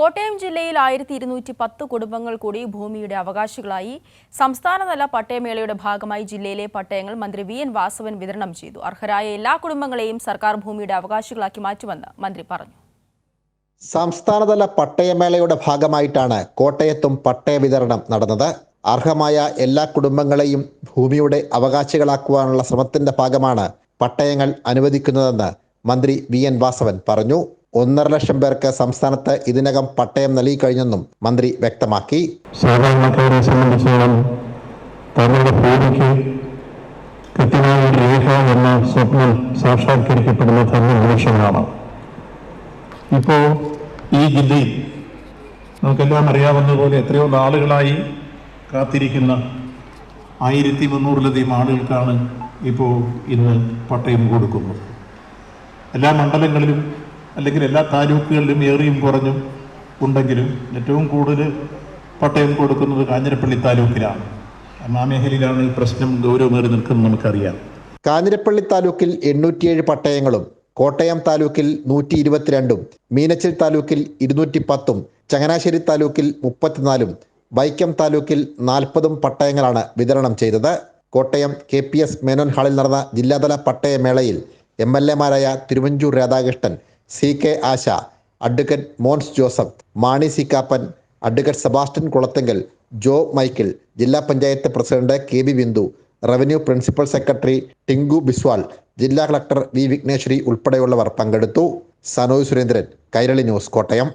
കോട്ടയം ജില്ലയിൽ 1210 കുടുംബങ്ങൾ കൂടി ഭൂമിയുടെ അവകാശികളായി. സംസ്ഥാനതല പട്ടയമേളയുടെ ഭാഗമായി ജില്ലയിലെ പട്ടയങ്ങൾ മന്ത്രി വി.എൻ. വാസവൻ വിതരണം ചെയ്തു. അർഹരായ എല്ലാ കുടുംബങ്ങളെയും സർക്കാർ ഭൂമിയുടെ അവകാശികളാക്കി മാറ്റുമെന്ന് മന്ത്രി പറഞ്ഞു. സംസ്ഥാനതല പട്ടയമേളയുടെ ഭാഗമായിട്ടാണ് കോട്ടയത്തും പട്ടയ വിതരണം നടന്നത്. അർഹമായ എല്ലാ കുടുംബങ്ങളെയും ഭൂമിയുടെ അവകാശികളാക്കുവാനുള്ള ശ്രമത്തിന്റെ ഭാഗമാണ് പട്ടയങ്ങൾ അനുവദിക്കുന്നതെന്ന് മന്ത്രി വി.എൻ. വാസവൻ പറഞ്ഞു. 1.5 ലക്ഷം പേർക്ക് സംസ്ഥാനത്ത് ഇതിനകം പട്ടയം നൽകി കഴിഞ്ഞെന്നും മന്ത്രി വ്യക്തമാക്കി. സാധാരണക്കാരെ സംബന്ധിച്ചോളം തങ്ങളുടെ ഭൂമിക്ക് കൃത്യമായ രേഖ എന്ന സ്വപ്നം സാക്ഷാത്കരിക്കപ്പെടുന്ന തന്നെ നിമിഷങ്ങളാണ്. ഇപ്പോൾ ഈ ജില്ലയിൽ നമുക്കെല്ലാം അറിയാവുന്നതുപോലെ എത്രയോ നാളുകളായി കാത്തിരിക്കുന്ന 1300-ലധികം ആളുകൾക്കാണ് ഇപ്പോൾ ഇന്ന് പട്ടയം കൊടുക്കുന്നത്. എല്ലാ മണ്ഡലങ്ങളിലും അല്ലെങ്കിൽ എല്ലാ താലൂക്കുകളിലും ഏറിയും കുറഞ്ഞും ഉണ്ടെങ്കിലും ഏറ്റവും കൂടുതൽ പട്ടയം കൊടുക്കുന്നത് കാഞ്ഞിരപ്പള്ളി താലൂക്കിലാണ്. ആ മേഖലയിലാണ് ഈ പ്രശ്നം ഗൗരവമേറി നിൽക്കുന്നത് നമുക്കറിയാം. കാഞ്ഞിരപ്പള്ളി താലൂക്കിൽ 807 പട്ടയങ്ങളും, കോട്ടയം താലൂക്കിൽ 122, മീനച്ചിൽ താലൂക്കിൽ 210, ചങ്ങനാശ്ശേരി താലൂക്കിൽ 34, വൈക്കം താലൂക്കിൽ 40 പട്ടയങ്ങളാണ് വിതരണം ചെയ്തത്. കോട്ടയം KPS മേനോൻ ഹാളിൽ നടന്ന ജില്ലാതല പട്ടയമേളയിൽ MLA-മാരായ Thiruvanchoor Radhakrishnan, CK Asha, advocate Mons Joseph, Mani C Kappan, advocate Sebastian Kulathunkal, Jo Michael, ജില്ലാ panchayat president KB Bindu, revenue principal secretary Tinku Biswal, ജില്ലാ കളക്ടർ V വിഘ്നേശ്വരി ഉൾപ്പെടെയുള്ളവർ പങ്കെടുത്തു. സനോജ് സുരേന്ദ്രൻ, കൈരളി ന്യൂസ്, കോട്ടയം.